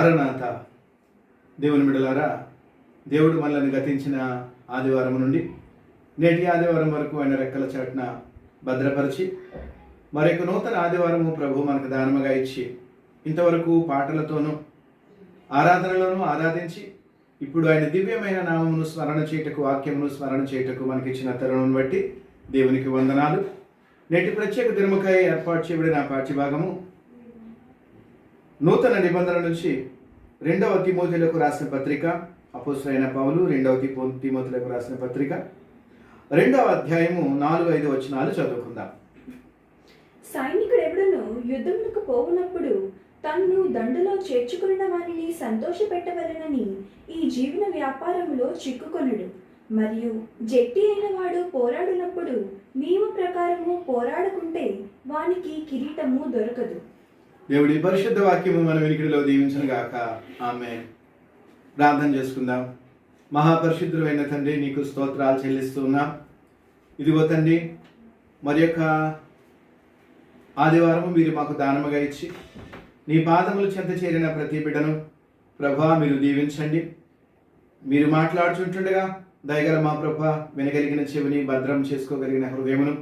మరణాత. దేవుని బిడ్డలారా, దేవుడు మనల్ని గతించిన ఆదివారం నుండి నేటి ఆదివారం వరకు ఆయన రెక్కల చాటున భద్రపరిచి మరొక నూతన ఆదివారము ప్రభు మనకు దానముగా ఇచ్చి ఇంతవరకు పాటలతోనూ ఆరాధనలోనూ ఆరాధించి ఇప్పుడు ఆయన దివ్యమైన నామమును స్మరణ చేయుటకు, వాక్యమును స్మరణ చేయుటకు మనకిచ్చిన తరుణం బట్టి దేవునికి వందనాలు. నేటి ప్రత్యేక దినముకై ఏర్పాటు చేయబడిన పాఠ్యభాగము నూతన నిబంధన నుంచి 2వ తిమోతిలకు రాసిన పత్రిక, అపోస్తలుడైన పౌలు 2వ తిమోతిలకు రాసిన పత్రిక 2వ అధ్యాయము 4-5 వచనాలు చదువుకుందాం. సైనికుడెవడును యుద్ధమునకు పోవునప్పుడు తన్ను దండులో చేర్చుకున్న వారిని సంతోషపెట్టవలెనని ఈ జీవన వ్యాపారంలో చిక్కుకొనుడు. మరియు జట్టి అయిన వాడు పోరాడినప్పుడు నియమ ప్రకారము పోరాడుకుంటే వానికి కిరీటము దొరకదు. దేవుడి పరిశుద్ధ వాక్యము మన వినికిడిలో దీవించును గాక. ఆమేన్. ప్రార్థన చేసుకుందాం. మహాపరిశుద్ధుడైన తండ్రి, నీకు స్తోత్రాలు చెల్లిస్తున్నాం. ఇదిగో తండ్రి, మరి యొక్క ఆదివారము మీరు మాకు దానముగా ఇచ్చి నీ పాదములు చెంత చేరిన ప్రతి బిడ్డను ప్రభా మీరు దీవించండి. మీరు మాట్లాడుచుంటుండగా దయగల మా ప్రభా వినగలిగిన చెవిని, భద్రం చేసుకోగలిగిన హృదయమును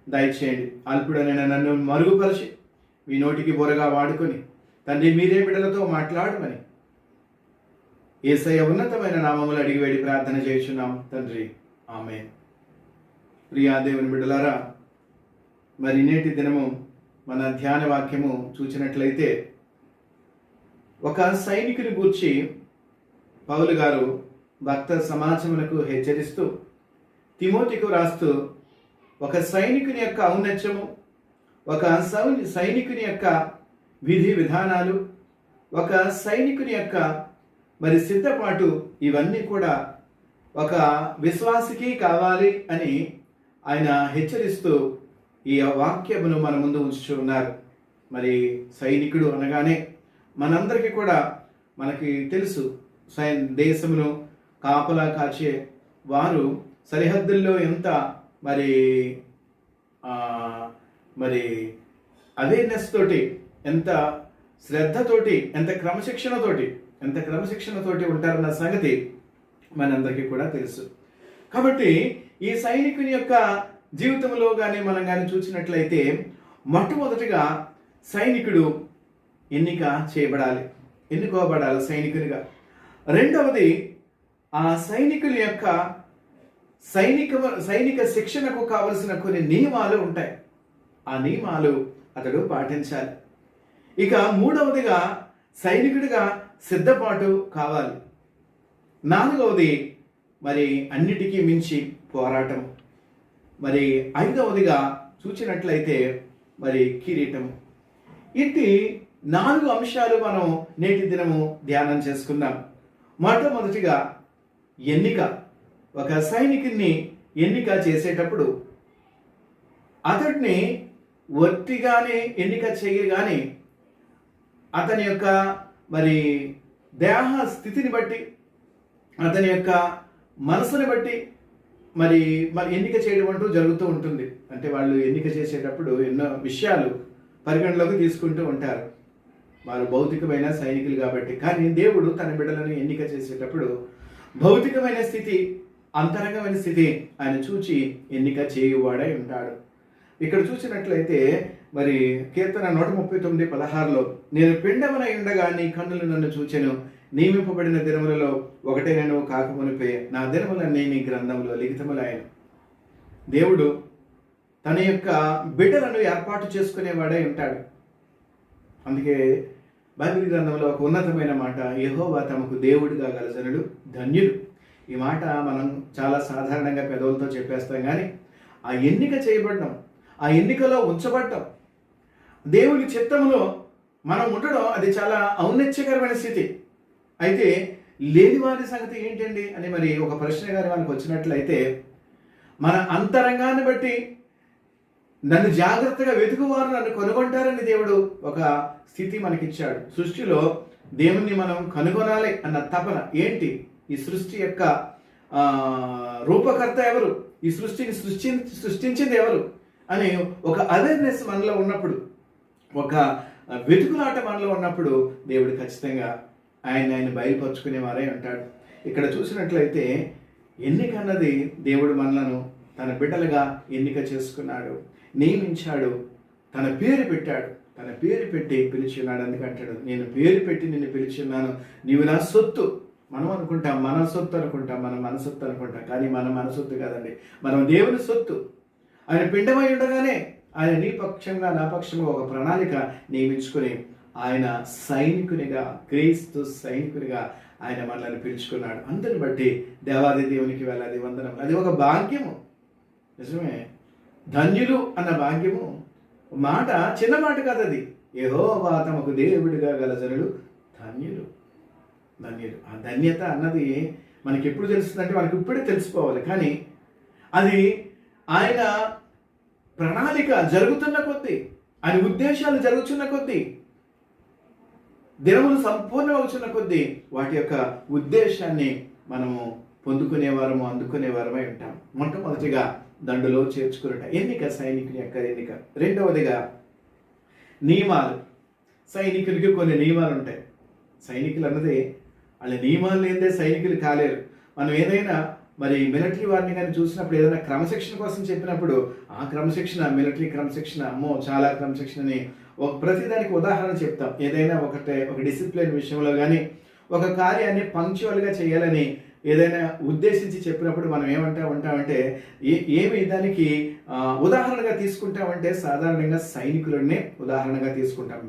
దయచేయండి. అల్పుడనైన నన్ను మరుగుపరిచి మీ నోటికి బోరగా వాడుకొని తండ్రి మీరే బిడ్డలతో మాట్లాడమని యేసయ్య ఉన్నతమైన నామములు అడిగి వేడి ప్రార్థన చేయుచున్నాం తండ్రి. ఆమేన్. ప్రియా దేవుని బిడ్డలారా, మరి నేటి దినము మన ధ్యాన వాక్యము చూచినట్లయితే ఒక సైనికుని గూర్చి పౌలు గారు భక్త సమాజమునకు హెచ్చరిస్తూ తిమోతికు రాస్తూ ఒక సైనికుని యొక్క ఔన్నత్యము, ఒక సైనికుని యొక్క విధి విధానాలు, ఒక సైనికుని యొక్క మరి సిద్ధపాటు, ఇవన్నీ కూడా ఒక విశ్వాసికి కావాలి అని ఆయన హెచ్చరిస్తూ ఈ వాక్యమును మన ముందు ఉంచుతూ ఉన్నారు. మరి సైనికుడు అనగానే మనందరికీ కూడా మనకి తెలుసు, దేశమును కాపలా కాచే వారు సరిహద్దుల్లో ఎంత మరి మరి అవేర్నెస్ తోటి, ఎంత శ్రద్ధతోటి, ఎంత క్రమశిక్షణతోటి ఉంటారన్న సంగతి మనందరికీ కూడా తెలుసు. కాబట్టి ఈ సైనికుని యొక్క జీవితంలో కానీ మనం కానీ చూసినట్లయితే మొట్టమొదటిగా సైనికుడు ఎన్నుకోబడాలి సైనికునిగా. రెండవది, ఆ సైనికుల యొక్క సైనిక శిక్షణకు కావలసిన కొన్ని నియమాలు ఉంటాయి. ఆ నియమాలు అతడు పాటించాలి. ఇక మూడవదిగా సైనికుడిగా సిద్ధపాటు కావాలి. నాలుగవది మరి అన్నిటికీ మించి పోరాటం. మరి ఐదవదిగా చూచినట్లయితే మరి కిరీటం. ఇట్టి 4 అంశాలు మనం నేటి దినము ధ్యానం చేసుకుందాం. మొట్టమొదటిగా ఎన్నిక. ఒక సైనికుని ఎన్నిక చేసేటప్పుడు అతడిని ఒట్టిగానే ఎన్నిక చేయగానే అతని యొక్క మరి దేహ స్థితిని బట్టి, అతని యొక్క మనసుని బట్టి మరి ఎన్నిక చేయడం అంటూ జరుగుతూ ఉంటుంది. అంటే వాళ్ళు ఎన్నిక చేసేటప్పుడు ఎన్నో విషయాలు పరిగణలోకి తీసుకుంటూ ఉంటారు. వారు భౌతికమైన సైనికులు కాబట్టి. కానీ దేవుడు తన బిడ్డలను ఎన్నిక చేసేటప్పుడు భౌతికమైన స్థితి, అంతరంగమైన స్థితి ఆయన చూచి ఎన్నిక చేయువాడై ఉంటాడు. ఇక్కడ చూసినట్లయితే మరి కీర్తన 139:16లో నేను పిండమనై ఉండగా నీ కన్నులు నన్ను చూచెను, నియమింపబడిన దినములలో ఒకటే నేను కాకమునిపే నా దినములన్నీ నీ గ్రంథంలో లిఖితములైన. దేవుడు తన యొక్క బిడ్డలను ఏర్పాటు చేసుకునేవాడై ఉంటాడు. అందుకే బైబిల్ గ్రంథంలో ఒక ఉన్నతమైన మాట, యెహోవా తమకు దేవుడిగా గల జనులు ధన్యులు. ఈ మాట మనం చాలా సాధారణంగా పెదవులతో చెప్పేస్తాం, కానీ ఆ ఎన్నిక చేయబడడం, ఆ ఎన్నికలో ఉంచబడటం, దేవుని చిత్తములో మనం ఉండడం, అది చాలా ఔన్నత్యకరమైన స్థితి. అయితే లేని వారి సంగతి ఏంటండి అని మరి ఒక ప్రశ్న గారి మనకు వచ్చినట్లయితే, మన అంతరంగాన్ని బట్టి నన్ను జాగ్రత్తగా వెతుకువారు నన్ను కనుగొంటారని దేవుడు ఒక స్థితి మనకిచ్చాడు. సృష్టిలో దేవుణ్ణి మనం కనుగొనాలి అన్న తపన ఏంటి? ఈ సృష్టి యొక్క రూపకర్త ఎవరు, ఈ సృష్టిని సృష్టించింది ఎవరు అని ఒక అవేర్నెస్ మనలో ఉన్నప్పుడు, ఒక వెతుకులాట మనలో ఉన్నప్పుడు దేవుడు ఖచ్చితంగా ఆయన బయలుపరుచుకునేవారే ఉంటాడు. ఇక్కడ చూసినట్లయితే ఎన్నిక అన్నది దేవుడు మనలను తన బిడ్డలుగా ఎన్నిక చేసుకున్నాడు, నియమించాడు, తన పేరు పెట్టాడు. తన పేరు పెట్టి పిలిచున్నాడు. అందుకంటాడు, నేను పేరు పెట్టి నిన్ను పిలిచున్నాను, నీవు నా సొత్తు. మనం అనుకుంటాం మన సొత్తు అనుకుంటాం, మనం మన సొత్తు అనుకుంటాం, కానీ మనం మన సొత్తు కాదండి, మనం దేవుని సొత్తు. ఆయన పిండమై ఉండగానే ఆయన నీ పక్షంగా నా పక్షంగా ఒక ప్రణాళిక నియమించుకుని ఆయన సైనికునిగా, క్రీస్తు సైనికునిగా ఆయన మనల్ని పిలుచుకున్నాడు. అందుని బట్టి దేవాది దేవునికి వెళ్ళాలి వందనం. అది ఒక భాగ్యము, నిజమే. ధన్యులు అన్న భాగ్యము మాట చిన్న మాట కాదు. అది యెహోవా తమకు దేవుడిగా గల జనులు ధన్యులు. ధన్యులు. ఆ ధన్యత అన్నది మనకి ఎప్పుడు తెలుస్తుందంటే మనకి ఇప్పుడే తెలుసుకోవాలి. కానీ అది ఆయన ప్రణాళిక జరుగుతున్న కొద్దీ, ఆయన ఉద్దేశాలు జరుగుతున్న కొద్దీ, దినములు సంపూర్ణం అవుతున్న కొద్దీ వాటి యొక్క ఉద్దేశాన్ని మనము పొందుకునేవారము, అందుకునేవారమై ఉంటాం. మొట్టమొదటిగా దండులో చేర్చుకున్నట ఎన్నిక, సైనికుని యొక్క ఎన్నిక. రెండవదిగా నియమాలు. సైనికులకి కొన్ని నియమాలు ఉంటాయి. సైనికులు అన్నది వాళ్ళ నియమాలు లేదే సైనికులు కాలేరు. మనం ఏదైనా మరి మిలిటరీ వారిని కానీ చూసినప్పుడు, ఏదైనా క్రమశిక్షణ కోసం చెప్పినప్పుడు ఆ క్రమశిక్షణ, మిలిటరీ క్రమశిక్షణ, అమ్మో చాలా క్రమశిక్షణ అని ఒక ప్రతిదానికి ఉదాహరణ చెప్తాం. ఏదైనా ఒక డిసిప్లిన్ విషయంలో కానీ ఒక కార్యాన్ని పంక్చువల్గా చేయాలని ఏదైనా ఉద్దేశించి చెప్పినప్పుడు మనం ఉంటామంటే ఏమి దానికి ఉదాహరణగా తీసుకుంటామంటే సాధారణంగా సైనికులనే ఉదాహరణగా తీసుకుంటాం.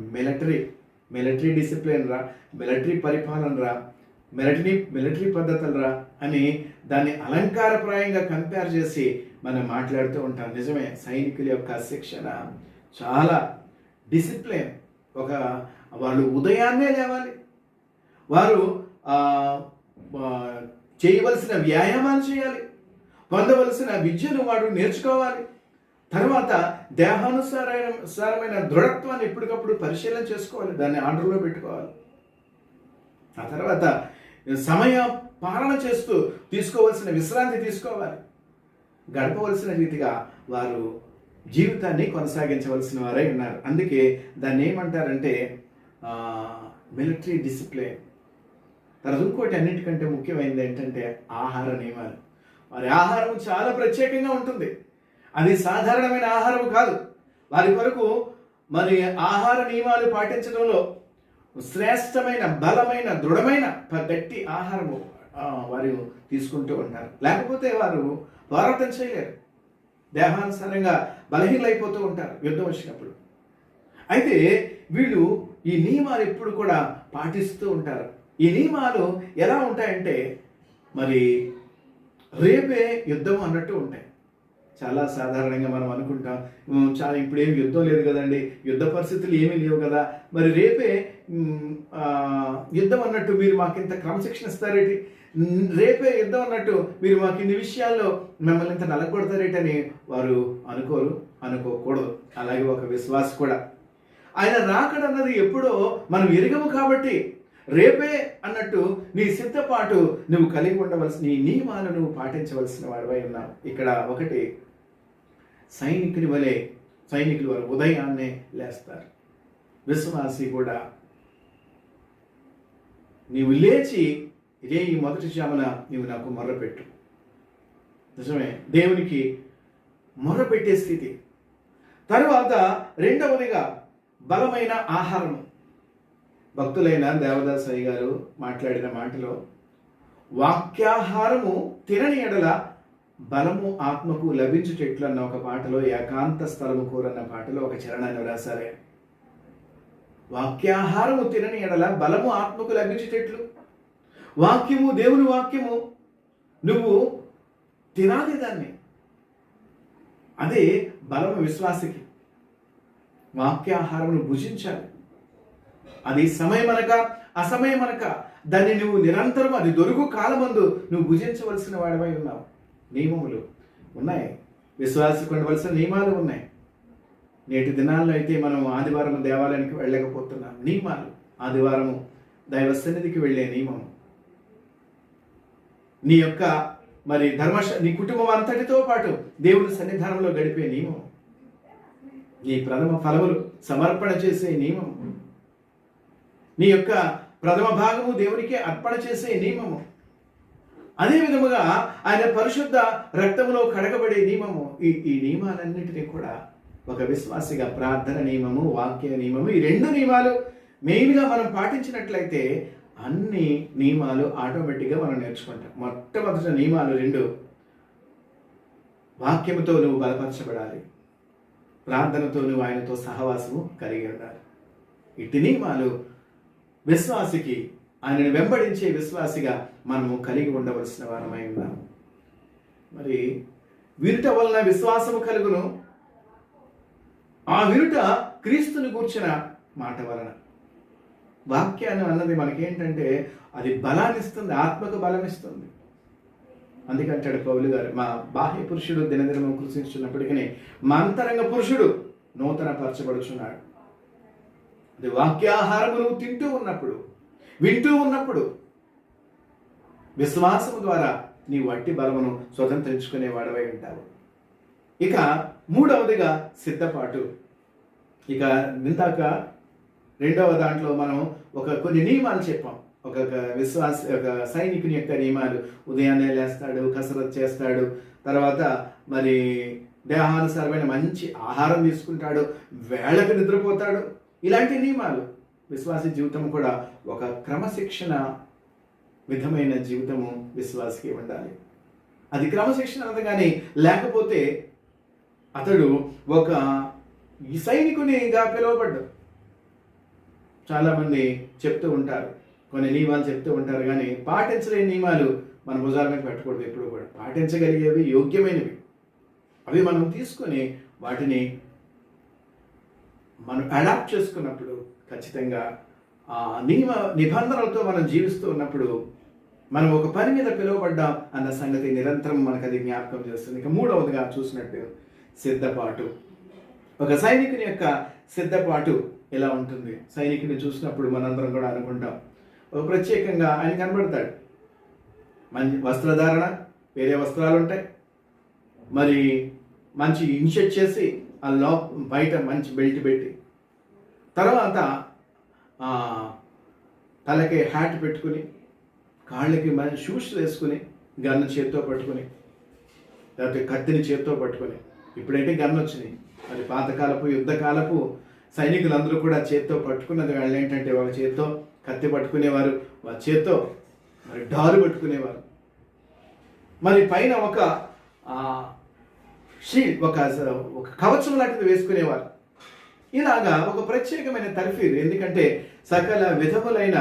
మిలిటరీ డిసిప్లిన్ రా, మిలిటరీ పరిపాలన రా, మిలిటరీ పద్ధతులు రా అని దాన్ని అలంకారప్రాయంగా కంపేర్ చేసి మనం మాట్లాడుతూ ఉంటాం. నిజమే, సైనికుల యొక్క శిక్షణ చాలా డిసిప్లిన్. వాళ్ళు ఉదయాన్నే లేవాలి, వారు చేయవలసిన వ్యాయామాలు చేయాలి, పొందవలసిన విద్యను వాడు నేర్చుకోవాలి. తర్వాత దేహానుసారమైన దృఢత్వాన్ని ఎప్పటికప్పుడు పరిశీలన చేసుకోవాలి, దాన్ని ఆర్డర్లో పెట్టుకోవాలి. ఆ తర్వాత సమయ పాలన చేస్తూ తీసుకోవాల్సిన విశ్రాంతి తీసుకోవాలి. గడపవలసిన రీతిగా వారు జీవితాన్ని కొనసాగించవలసిన వారై ఉన్నారు. అందుకే దాన్ని ఏమంటారంటే మిలిటరీ డిసిప్లిన్. తర్వాత ఇంకోటి అన్నిటికంటే ముఖ్యమైనది ఏంటంటే ఆహార నియమాలు. వారి ఆహారం చాలా ప్రత్యేకంగా ఉంటుంది. అది సాధారణమైన ఆహారం కాదు. వారి కొరకు మరి ఆహార నియమాలు పాటించడంలో శ్రేష్టమైన, బలమైన, దృఢమైన గట్టి ఆహారము వారు తీసుకుంటూ ఉంటారు. లేకపోతే వారు పోరాటం చేయలేరు, దేహానుసారంగా బలహీనైపోతూ ఉంటారు యుద్ధం వచ్చినప్పుడు. అయితే వీళ్ళు ఈ నియమాలు ఎప్పుడు కూడా పాటిస్తూ ఉంటారు. ఈ నియమాలు ఎలా ఉంటాయంటే మరి రేపే యుద్ధం అన్నట్టు ఉంటాయి. చాలా సాధారణంగా మనం అనుకుంటాం, చాలా ఇప్పుడు ఏమి యుద్ధం లేదు కదండి, యుద్ధ పరిస్థితులు ఏమీ లేవు కదా, మరి రేపే యుద్ధం అన్నట్టు మీరు మాకు ఇంత క్రమశిక్షణ ఇస్తారేటి, రేపే యుద్ధం అన్నట్టు మీరు మాకు ఇన్ని విషయాల్లో మిమ్మల్ని ఇంత నలగొడతారేటని వారు అనుకోకూడదు. అలాగే ఒక విశ్వాసం కూడా ఆయన రాకడన్నది ఎప్పుడో మనం ఎరగము కాబట్టి రేపే అన్నట్టు నీ సిద్ధపాటు నువ్వు కలిగి ఉండవలసిన, నీ నియమాలను నువ్వు పాటించవలసిన వాడివై ఉన్నావు. ఇక్కడ ఒకటి, సైనికుని వలె సైనికులు వారు ఉదయాన్నే లేస్తారు. విశ్వాసి కూడా నీవు లేచి ఈ మొదటి జామున నీవు నాకు మొర్రపెట్టు. నిజమే, దేవునికి మొర్రపెట్టే స్థితి. తరువాత రెండవదిగా బలమైన ఆహారం. భక్తులైన దేవదాస్ అయ్య గారు మాట్లాడిన మాటలో వాక్యాహారము తినని ఎడల బలము ఆత్మకు లభించుటెట్లు అన్న ఒక పాటలో, ఏకాంత స్థలము కోరన్న పాటలో ఒక చరణాన్ని రాశారే. వాక్యాహారము తినని ఎడల బలము ఆత్మకు లభించుటెట్లు. వాక్యము, దేవుని వాక్యము నువ్వు తినాలి, దాన్ని. అదే బలము విశ్వాసికి. వాక్యాహారమును భుజించాలి. అది సమయమనక అసమయమనక దాన్ని నువ్వు నిరంతరం, అది దొరుకు కాలమందు నువ్వు భుజించవలసిన వాడివై ఉన్నావు. నియమములు ఉన్నాయి, విశ్వాసకు ఉండవలసిన నియమాలు ఉన్నాయి. నేటి దినాల్లో అయితే మనం ఆదివారం దేవాలయానికి వెళ్ళకపోతున్నాం. నియమాలు, ఆదివారము దైవ సన్నిధికి వెళ్ళే నియమము, నీ యొక్క మరి నీ కుటుంబం అంతటితో పాటు దేవుని సన్నిధానంలో గడిపే నియమం, నీ ప్రథమ ఫలములు సమర్పణ చేసే నియమం, నీ యొక్క ప్రథమ భాగము దేవునికి అర్పణ చేసే నియమము. అదే విధముగా ఆయన పరిశుద్ధ రక్తములో కడగబడే నియమము. ఈ నియమాలన్నింటినీ కూడా ఒక విశ్వాసిగా ప్రార్థన నియమము, వాక్య నియమము, ఈ 2 నియమాలు మెయిన్గా మనం పాటించినట్లయితే అన్ని నియమాలు ఆటోమేటిక్గా మనం నేర్చుకుంటాం. మొట్టమొదటి నియమాలు 2. వాక్యముతో నువ్వు బలపరచబడాలి, ప్రార్థనతో నువ్వు ఆయనతో సహవాసము కలిగి ఉండాలి. ఇటు నియమాలు విశ్వాసికి, ఆయనను వెంబడించే విశ్వాసిగా మనము కలిగి ఉండవలసిన వారమై ఉన్నాము. మరి వినుట వలన విశ్వాసము కలుగును, ఆ వినుట క్రీస్తుని గూర్చిన మాట వలన. వాక్యాన్ని అన్నది మనకేంటంటే అది బలాన్ని ఇస్తుంది, ఆత్మకు బలం ఇస్తుంది. అందుకంటాడు పౌలు గారు, మా బాహ్య పురుషుడు దినదినము కృషించున్నప్పటికీ మా అంతరంగ పురుషుడు నూతన పరచబడుచున్నాడు. అది వాక్యాహారము నువ్వు తింటూ ఉన్నప్పుడు, వింటూ ఉన్నప్పుడు విశ్వాసము ద్వారా నీ వట్టి బలమును స్వతంత్రించుకునే వాడవై ఉంటావు. ఇక 3వదిగా సిద్ధపాటు. ఇక ఇందాక 2వ దాంట్లో మనం కొన్ని నియమాలు చెప్పాం. ఒక సైనికుని యొక్క నియమాలు. ఉదయాన్నే లేస్తాడు, కసరత్తు చేస్తాడు, తర్వాత మరి దేహానుసారమైన మంచి ఆహారం తీసుకుంటాడు, వేళకు నిద్రపోతాడు. ఇలాంటి నియమాలు. విశ్వాసి జీవితం కూడా ఒక క్రమశిక్షణ విధమైన జీవితము విశ్వాసికి ఉండాలి. అది క్రమశిక్షణ అనగానే లేకపోతే అతడు ఒక సైనికునిగా పిలువబడ్డాడు. చాలామంది చెప్తూ ఉంటారు, కొన్ని నియమాలు చెప్తూ ఉంటారు, కానీ పాటించలేని నియమాలు మన భుజాల మీద పెట్టకూడదు. ఎప్పుడు కూడా పాటించగలిగేవి, యోగ్యమైనవి అవి మనం తీసుకొని వాటిని మనం అడాప్ట్ చేసుకున్నప్పుడు ఖచ్చితంగా ఆ నిబంధనలతో మనం జీవిస్తూ ఉన్నప్పుడు మనం ఒక పని మీద పిలువబడ్డాం అన్న సంగతి నిరంతరం మనకు అది జ్ఞాపకం చేస్తుంది. ఇక 3వదిగా చూసినట్టు సిద్ధపాటు. ఒక సైనికుని యొక్క సిద్ధపాటు ఎలా ఉంటుంది? సైనికుని చూసినప్పుడు మనందరం కూడా అనుకుంటాం, ఒక ప్రత్యేకంగా ఆయన కనబడతాడు. మంచి వస్త్రధారణ, వేరే వస్త్రాలు ఉంటాయి, మరి మంచి ఇన్షర్ట్ చేసి ఆ బయట మంచి బెల్ట్ పెట్టి, తర్వాత తలకి హ్యాట్ పెట్టుకుని, కాళ్ళకి మంచి షూస్ వేసుకుని, గన్ను చేత్తో పట్టుకుని, లేకపోతే కత్తిని చేత్తో పట్టుకొని. ఇప్పుడైతే గన్ను వచ్చినాయి, మరి పాతకాలపు యుద్ధకాలపు సైనికులందరూ కూడా చేత్తో పట్టుకున్నది. వాళ్ళు ఏంటంటే ఒక చేత్తో కత్తి పట్టుకునేవారు, ఒక చేత్తో మరి డాలు పట్టుకునేవారు, మరి పైన ఒక షీల్డ్, ఒక కవచం లాంటిది వేసుకునేవారు. ఇలాగా ఒక ప్రత్యేకమైన తర్ఫీదు. ఎందుకంటే సకల విధములైన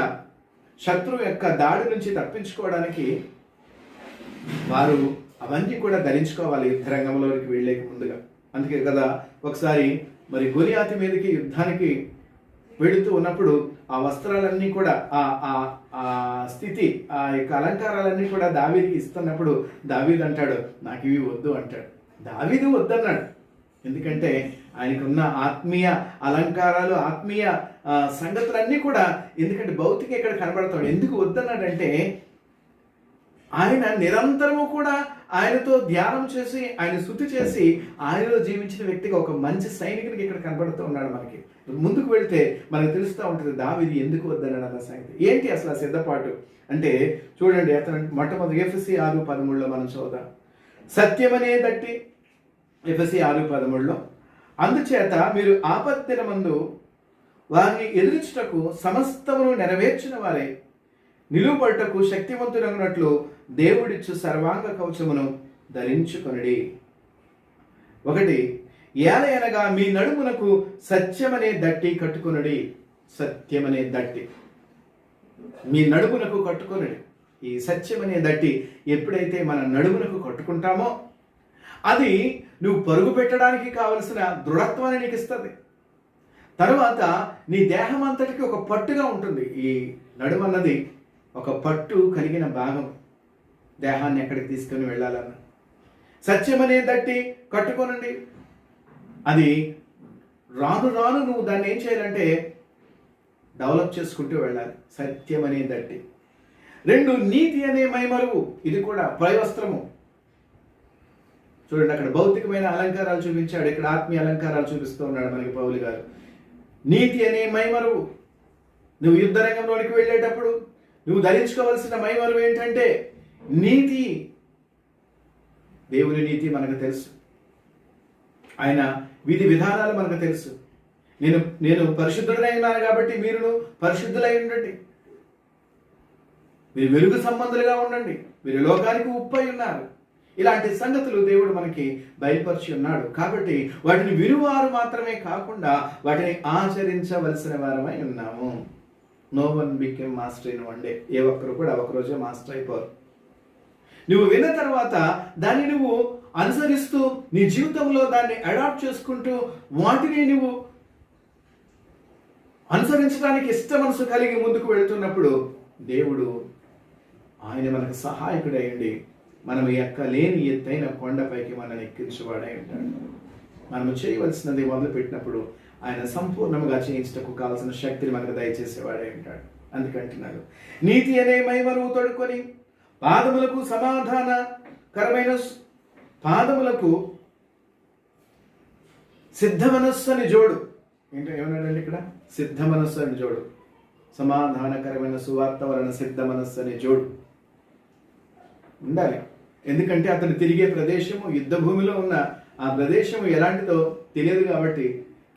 శత్రువు యొక్క దాడి నుంచి తప్పించుకోవడానికి వారు అవన్నీ కూడా ధరించుకోవాలి యుద్ధరంగంలోకి వెళ్ళే ముందుగా. అందుకే కదా ఒకసారి మరి గొలియాతు మీదకి యుద్ధానికి వెళుతూ ఉన్నప్పుడు ఆ వస్త్రాలన్నీ కూడా ఆ స్థితి, ఆ యొక్క అలంకారాలన్నీ కూడా దావీదుకి ఇస్తున్నప్పుడు దావీదు అంటాడు, నాకు ఇవి వద్దు అంటాడు. దావీదు వద్దన్నాడు, ఎందుకంటే ఆయనకున్న ఆత్మీయ అలంకారాలు, ఆత్మీయ సంగతులన్నీ కూడా, ఎందుకంటే భౌతిక ఇక్కడ కనబడతాడు. ఎందుకు వద్దన్నాడంటే ఆయన నిరంతరము కూడా ఆయనతో ధ్యానం చేసి, ఆయన స్తుతి చేసి, ఆయనలో జీవించిన వ్యక్తిగా ఒక మంచి సైనికునికి ఇక్కడ కనబడుతూ ఉన్నాడు. మనకి ముందుకు వెళ్తే మనకు తెలుస్తూ ఉంటుంది దావీదు ఎందుకు వద్దన్నాడు అన్న సంగతి. ఏంటి అసలు ఆ సిద్ధపాటు అంటే చూడండి, అతను మొట్టమొదటి ఎఫెసీ 6:13 మనం చూద్దాం. సత్యమనే దట్టి, ఎఫెసీ 6:13, అందుచేత మీరు ఆపత్తినమందు వారిని ఎదురించుటకు సమస్తమును నెరవేర్చిన వారే నిలువబడుటకు శక్తివంతులగునట్లు దేవుడిచ్చు సర్వాంగ కవచమును ధరించుకొనుడి. 1 ఏలయనగా మీ నడుమునకు సత్యమనే దట్టి కట్టుకొనుడి. సత్యమనే దట్టి మీ నడుమునకు కట్టుకొనుడి. ఈ సత్యమనే దట్టి ఎప్పుడైతే మన నడుమునకు కట్టుకుంటామో అది నువ్వు పరుగు పెట్టడానికి కావలసిన దృఢత్వాన్ని నీకు ఇస్తుంది. తర్వాత నీ దేహం అంతటికి ఒక పట్టుగా ఉంటుంది. ఈ నడుము అన్నది ఒక పట్టు కలిగిన భాగం, దేహాన్ని ఎక్కడికి తీసుకొని వెళ్ళాలన్న. సత్యమనే దట్టి కట్టుకోనండి. అది రాను రాను నువ్వు దాన్ని ఏం చేయాలంటే డెవలప్ చేసుకుంటూ వెళ్ళాలి. సత్యం అనే దట్టి. 2 నీతి అనే మైమరువు, ఇది కూడా పైవస్త్రము. చూడండి, అక్కడ భౌతికమైన అలంకారాలు చూపించాడు, ఇక్కడ ఆత్మీయ అలంకారాలు చూపిస్తూ ఉన్నాడు మనకి పౌలు గారు. నీతి అనే మైమరువు, నువ్వు యుద్ధ రంగంలోనికి వెళ్ళేటప్పుడు నువ్వు ధరించుకోవలసిన మైమలు ఏంటంటే నీతి. దేవుని నీతి మనకు తెలుసు, ఆయన విధి విధానాలు మనకు తెలుసు. నేను పరిశుద్ధుడైనాను కాబట్టి మీరును పరిశుద్ధులై ఉండండి, మీరు వెలుగు సంబంధులుగా ఉండండి, మీరు లోకానికి ఉప్పై ఉన్నారు. ఇలాంటి సంగతులు దేవుడు మనకి బయలుపరిచి ఉన్నాడు. కాబట్టి వాటిని వినువారు మాత్రమే కాకుండా వాటిని ఆచరించవలసిన వారమై ఉన్నాము. No one became master in one day. ఏ ఒక్కరు కూడా ఒక రోజే మాస్టర్ అయిపోరు. నువ్వు విన్న తర్వాత దాన్ని నువ్వు అనుసరిస్తూ నీ జీవితంలో దాన్ని అడాప్ట్ చేసుకుంటూ వాటిని నువ్వు అనుసరించడానికి ఇష్ట మనసు కలిగి ముందుకు వెళుతున్నప్పుడు దేవుడు ఆయన మనకు సహాయకుడై ఉండి మనం ఎక్కలేని ఎత్తైన కొండపైకి మనల్ని ఎక్కించేవాడై ఉంటాడు. మనము చేయవలసినది మొదలుపెట్టినప్పుడు ఆయన సంపూర్ణంగా చేయించటకు కావాల్సిన శక్తిని మనకు దయచేసేవాడై ఉంటాడు. అందుకంటున్నాడు, నీతి అనే మైమరువు తొడుక్కొని పాదములకు సమాధానకరమైన పాదములకు సిద్ధ మనస్సు అని జోడు. ఏమన్నాడండి ఇక్కడ? సిద్ధ మనస్సు అని జోడు. సమాధానకరమైన సువార్త వలన సిద్ధ మనస్సు అని జోడు ఉండాలి. ఎందుకంటే అతను తిరిగే ప్రదేశము యుద్ధ భూమిలో ఉన్న ఆ ప్రదేశము ఎలాంటిదో తెలియదు కాబట్టి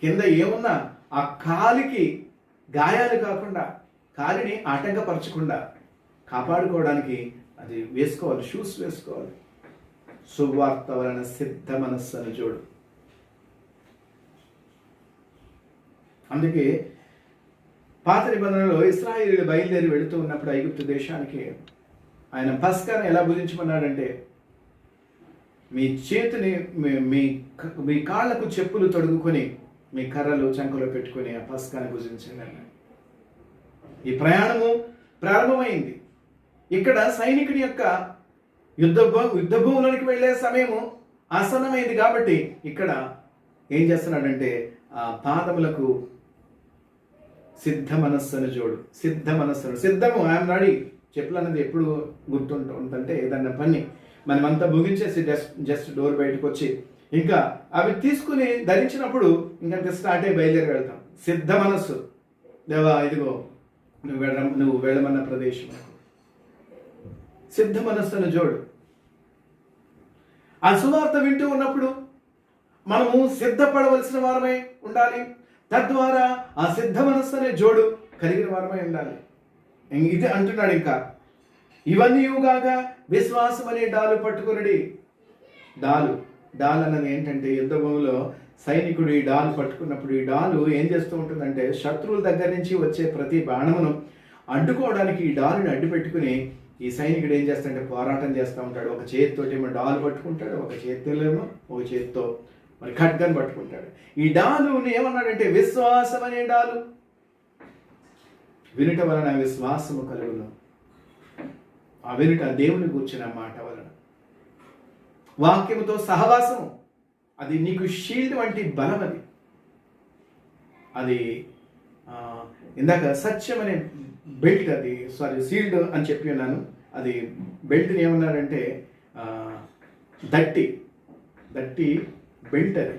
కింద ఏమున్నా ఆ కాలికి గాయాలు కాకుండా, కాలిని ఆటంకపరచకుండా కాపాడుకోవడానికి అది వేసుకోవాలి, షూస్ వేసుకోవాలి. సువార్త వలన సిద్ధ మనస్సు అని జోడు. అందుకే పాత నిబంధనలో ఇశ్రాయేలీయులు బయలుదేరి వెళుతూ ఉన్నప్పుడు ఐగుప్తు దేశానికి ఆయన పస్కాను ఎలా భుజించమన్నాడంటే, మీ చేతిని మీ కాళ్లకు చెప్పులు తొడుగుకొని మీ కర్రలు చంకలో పెట్టుకొని ఆ పస్కాను భుజించండి అన్నాడు. ఈ ప్రయాణము ప్రారంభమైంది. ఇక్కడ సైనికుడి యొక్క యుద్ధ భూములోనికి వెళ్ళే సమయము ఆసన్నమైంది కాబట్టి ఇక్కడ ఏం చేస్తున్నాడంటే ఆ పాదములకు సిద్ధ మనస్సును జోడు. సిద్ధ మనస్సును, సిద్ధము, ఐఎమ్ రెడీ. చెప్పులు అన్నది ఎప్పుడు గుర్తుంటుందంటే ఏదన్నా పని మనమంతా ముగించేసి జస్ట్ డోర్ బయటకు వచ్చి ఇంకా అవి తీసుకుని ధరించినప్పుడు ఇంకంత స్టార్ట్ అయ్యి బయలుదేరి వెళ్తాం. సిద్ధ మనస్సు, దేవా ఇదిగో నువ్వు వెళ్ళమన్న ప్రదేశం. సిద్ధ మనస్సును జోడు. ఆ సువార్త వింటూ ఉన్నప్పుడు మనము సిద్ధపడవలసిన వారమై ఉండాలి. తద్వారా ఆ సిద్ధ మనస్సు అనే జోడు కలిగిన వారమై ఉండాలి. ఇది అంటున్నాడు. ఇంకా ఇవన్నీ కాగా విశ్వాసం అనే డాలు పట్టుకునడి. డాలు అన్నది ఏంటంటే యుద్ధ భూమిలో సైనికుడు ఈ డాలు పట్టుకున్నప్పుడు ఈ డాలు ఏం చేస్తూ ఉంటుందంటే శత్రువుల దగ్గర నుంచి వచ్చే ప్రతి బాణమును అడ్డుకోవడానికి ఈ డాలుని అడ్డు పెట్టుకుని ఈ సైనికుడు ఏం చేస్తాడంటే పోరాటం చేస్తూ ఉంటాడు. ఒక చేతితోటి ఏమో డాలు పట్టుకుంటాడు, ఒక చేతితో మరి ఖడ్గన్ పట్టుకుంటాడు. ఈ డాలుని ఏమన్నాడంటే విశ్వాసం అనే డాలు. వినుట వలన విశ్వాసము కలుగును. ఆ వినుట దేవుని కూర్చున్న మాట వలన. వాక్యముతో సహవాసము, అది నీకు షీల్డ్ వంటి బలం. అది ఇందాక సత్యం అనే బెల్ట్, అది షీల్డ్ అని చెప్పి ఉన్నాను. అది బెల్ట్ని ఏమన్నారంటే దట్టి బెల్ట్. అది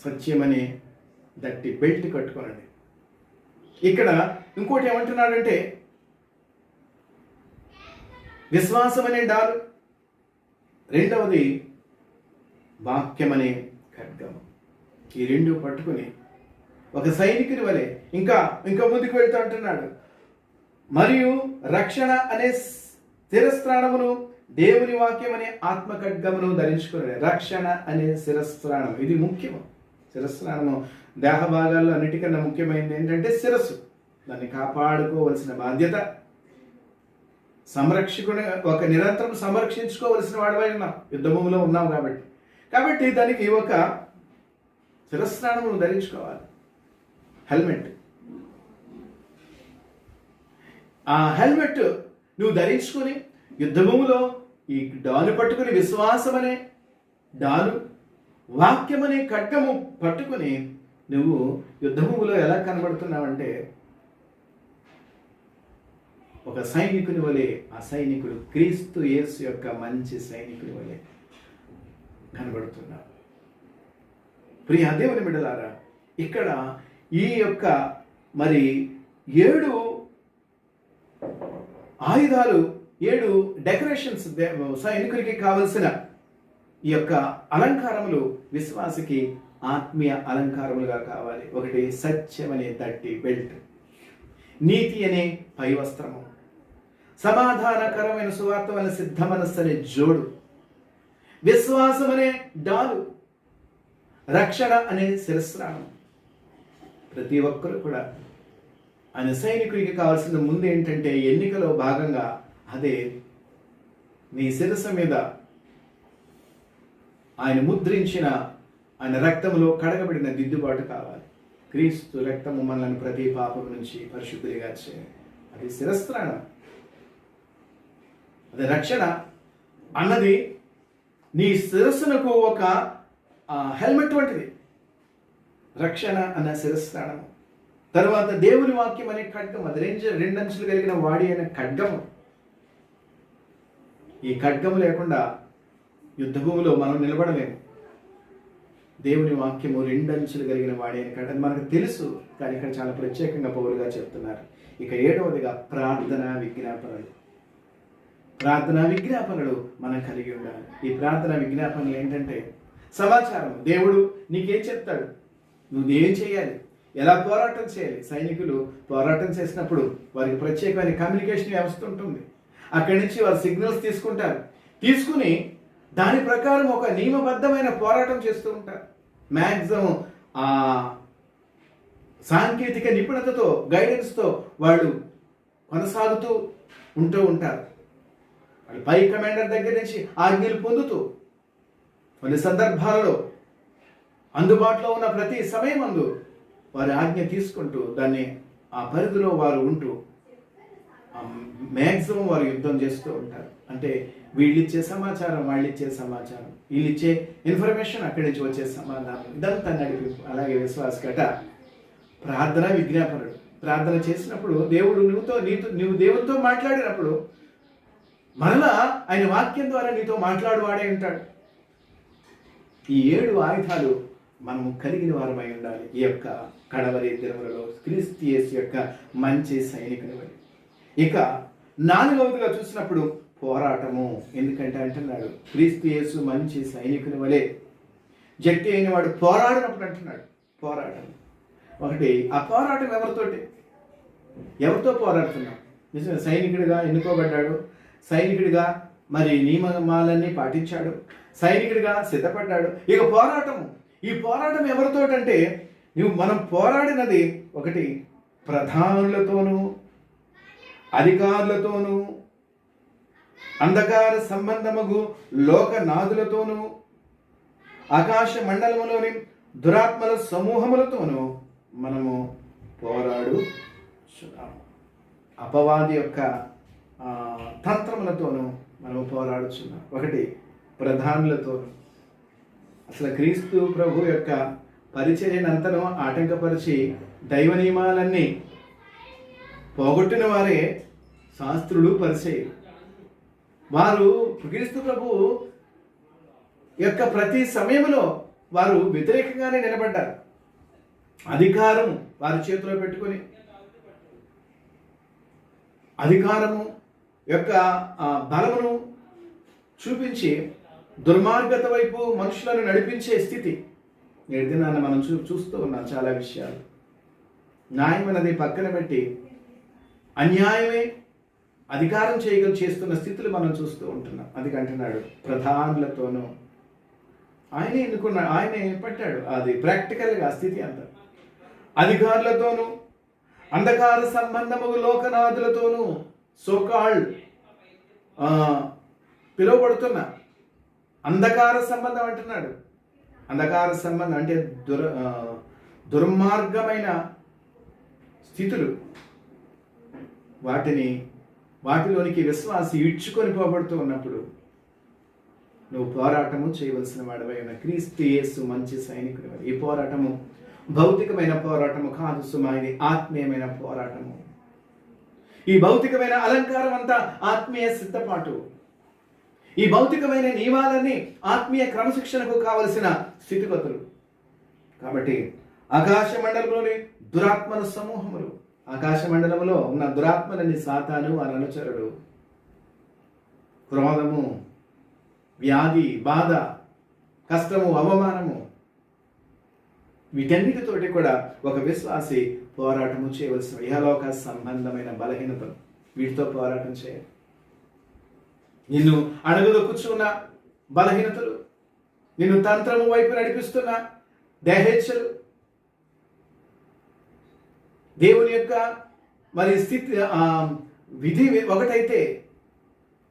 సత్యం అనే దట్టి బెల్ట్ కట్టుకోనండి. ఇక్కడ ఇంకోటి ఏమంటున్నాడంటే విశ్వాసం అనే డాలు, రెండవది వాక్యం అనే ఖడ్గము. ఈ రెండు పట్టుకుని ఒక సైనికుని వలె ఇంకా ముందుకు వెళ్తూ అంటున్నాడు. మరియు రక్షణ అనే శిరస్త్రాణమును, దేవుని వాక్యం అనే ఆత్మ ఖడ్గమును ధరించుకున్నాడు. రక్షణ అనే శిరస్త్రాణం, ఇది ముఖ్యము. శిరస్త్రాణము దేహ భాగాల్లో అన్నిటికన్నా ముఖ్యమైనది ఏంటంటే శిరస్సు. దాన్ని కాపాడుకోవలసిన బాధ్యత సంరక్షకుని ఒక నిరంతరం సంరక్షించుకోవలసిన వాడివై ఉన్నాం. యుద్ధభూమిలో ఉన్నాం కాబట్టి దానికి ఒక శిరస్త్రాణము ధరించుకోవాలి. హెల్మెట్. ఆ హెల్మెట్ నువ్వు ధరించుకొని యుద్ధభూమిలో ఈ డాలు పట్టుకుని విశ్వాసం అనే డాలు, వాక్యం అనే ఖడ్గము పట్టుకుని నువ్వు యుద్ధభూమిలో ఎలా కనబడుతున్నావంటే ఒక సైనికుని వలె. ఆ సైనికుడు క్రీస్తు యేసు యొక్క మంచి సైనికుని వలె కనబడుతున్నావు. ప్రియ దేవుని బిడ్డలారా, ఇక్కడ ఈ యొక్క మరి 7 ఆయుధాలు, 7 డెకరేషన్స్, సైనికునికి కావలసిన ఈ యొక్క అలంకారములు విశ్వాసికి ఆత్మీయ అలంకారములుగా కావాలి. ఒకటి సత్యం అనే దట్టి బెల్ట్, నీతి అనే పై వస్త్రము, సమాధానకరమైన సువార్త వలన సిద్ధ మనస్సు అనే జోడు, విశ్వాసం అనే డాలు, రక్షణ అనే శిరస్త్రాణం. ప్రతి ఒక్కరు కూడా ఆయన సైనికుడికి కావాల్సిన ముందు ఏంటంటే ఎన్నికలో భాగంగా అదే నీ శిరస్సు మీద ఆయన ముద్రించిన ఆయన రక్తములో కడగబడిన దిద్దుబాటు కావాలి. క్రీస్తు రక్తము మనల్ని ప్రతి పాపం నుంచి పరిశుద్ధులుగా చేయాలి. అది శిరస్త్రాణం, అది రక్షణ అన్నది నీ శిరస్సునకు ఒక హెల్మెట్ వంటిది. రక్షణ అన్న శిరస్త్రాణము. తర్వాత దేవుని వాక్యం అనే ఖడ్గం, అది రెండంచులు కలిగిన వాడి అనే ఖడ్గము. ఈ ఖడ్గము లేకుండా యుద్ధభూమిలో మనం నిలబడలేము. దేవుని వాక్యము 2 అంచులు కలిగిన వాడి అని ఖడ్గం మనకు తెలుసు, కానీ ఇక్కడ చాలా ప్రత్యేకంగా పౌలుగా చెప్తున్నారు. ఇక 7వదిగా ప్రార్థనా విజ్ఞాపనలు. ప్రార్థనా విజ్ఞాపనలు మనం కలిగి ఉండాలి. ఈ ప్రార్థనా విజ్ఞాపనలు ఏంటంటే సమాచారం. దేవుడు నీకేం చెప్తాడు, నువ్వు ఏం చేయాలి, ఎలా పోరాటం చేయాలి. సైనికులు పోరాటం చేసినప్పుడు వారికి ప్రత్యేకమైన కమ్యూనికేషన్ వ్యవస్థ ఉంటుంది. అక్కడి నుంచి వారు సిగ్నల్స్ తీసుకుంటారు. తీసుకుని దాని ప్రకారం ఒక నియమబద్ధమైన పోరాటం చేస్తూ ఉంటారు. మ్యాక్సిమం సాంకేతిక నిపుణతతో, గైడెన్స్తో వాళ్ళు కొనసాగుతూ ఉంటారు. వాళ్ళు పై కమాండర్ దగ్గర నుంచి ఆజ్ఞలు పొందుతూ కొన్ని సందర్భాలలో అందుబాటులో ఉన్న ప్రతి సమయమందు వారి ఆజ్ఞ తీసుకుంటూ దాన్ని ఆ పరిధిలో వారు ఉంటూ మ్యాక్సిమం వారు యుద్ధం చేస్తూ ఉంటారు. అంటే వీళ్ళిచ్చే సమాచారం, వాళ్ళిచ్చే సమాచారం, వీళ్ళిచ్చే ఇన్ఫర్మేషన్, అక్కడి నుంచి వచ్చే సమాధానం, ఇదంతా నడిపి. అలాగే విశ్వాసకట ప్రార్థన విజ్ఞాపనలు. ప్రార్థన చేసినప్పుడు దేవుడు నువ్వు దేవునితో మాట్లాడినప్పుడు మరలా ఆయన వాక్యం ద్వారా నీతో మాట్లాడువాడే ఉంటాడు. ఈ 7 ఆయుధాలు మనము కలిగిన వారమై ఉండాలి. ఈ యొక్క కడవరి దినములలో క్రీస్తు యేసు యొక్క మంచి సైనికుని వలె. ఇక 4వదిగా చూసినప్పుడు పోరాటము. ఎందుకంటే అంటున్నాడు క్రీస్తు యేసు మంచి సైనికుని వలె జట్టి అయిన వాడు పోరాడినప్పుడు అంటున్నాడు పోరాటం. ఒకటి ఆ పోరాటం ఎవరితో పోరాడుతున్నాం? నిజమే, సైనికుడిగా ఎన్నుకోబడ్డాడు, సైనికుడిగా మరి నియమాలన్నీ పాటించాడు, సైనికుడిగా సిద్ధపడ్డాడు. ఇక పోరాటము. ఈ పోరాటం ఎవరితోటంటే మనం పోరాడినది ఒకటి ప్రధానులతోనూ, అధికారులతోనూ, అంధకార సంబంధముగు లోకనాథులతోనూ, ఆకాశ మండలములోని దురాత్మల సమూహములతోనూ మనము పోరాడుచున్నాము. అపవాది యొక్క తంత్రములతోనూ మనము పోరాడుచున్నాం. ఒకటి ప్రధానులతోనూ. అసలు క్రీస్తు ప్రభు యొక్క పరిచర్యనంతను ఆటంకపరిచి దైవ నియమాలన్నీ పోగొట్టిన వారే శాస్త్రులు, పరిచర్యలు. వారు క్రీస్తు ప్రభు యొక్క ప్రతి సమయంలో వారు వ్యతిరేకంగానే నిలబడ్డారు. అధికారం వారి చేతిలో పెట్టుకొని అధికారము యొక్క బలమును చూపించి దుర్మార్గత వైపు మనుషులను నడిపించే స్థితి నేటి దినాన్ని మనం చూస్తూ ఉన్నాం. చాలా విషయాలు న్యాయం అనేది పక్కన పెట్టి అన్యాయమే అధికారం చేస్తున్న స్థితులు మనం చూస్తూ ఉంటున్నాం. అది అంటున్నాడు ప్రధానులతోనూ. ఆయనే ఎన్నుకున్నాడు, ఆయనే పట్టాడు. అది ప్రాక్టికల్గా స్థితి అంతా. అధికారులతోనూ, అంధకార సంబంధము లోకనాథులతోనూ, సోకాల్డ్ పిలువబడుతున్న అంధకార సంబంధం అంటున్నాడు. అంధకార సంబంధం అంటే దుర్మార్గమైన స్థితులు. వాటిలోనికి విశ్వాసి ఇడ్చుకొని పోబడుతూ ఉన్నప్పుడు నువ్వు పోరాటము చేయవలసిన వాడివై ఉన్న క్రీస్తు యేసు మంచి సైనికుడు. ఈ పోరాటము భౌతికమైన పోరాటము కాదు సుమా, ఇది ఆత్మీయమైన పోరాటము. ఈ భౌతికమైన అలంకారం అంతా ఆత్మీయ సిద్ధపాటు. ఈ భౌతికమైన నియమాలన్నీ ఆత్మీయ క్రమశిక్షణకు కావలసిన స్థితిగతులు. కాబట్టి ఆకాశ మండలంలోని దురాత్మల సమూహములు ఆకాశ మండలంలో ఉన్న దురాత్మలని సాతాను వారి అనుచరుడు క్రోధము, వ్యాధి, బాధ, కష్టము, అవమానము, వీటన్నిటితోటి కూడా ఒక విశ్వాసి పోరాటము చేయవలసిన ఇహలోక సంబంధమైన బలహీనతలు, వీటితో పోరాటం చేయాలి. నిన్ను అణగదొక్కుచున్న బలహీనతలు, నిన్ను తంత్రము వైపు నడిపిస్తున్న దేహేచ్ఛలు, దేవుని యొక్క మరి స్థితి విధి ఒకటైతే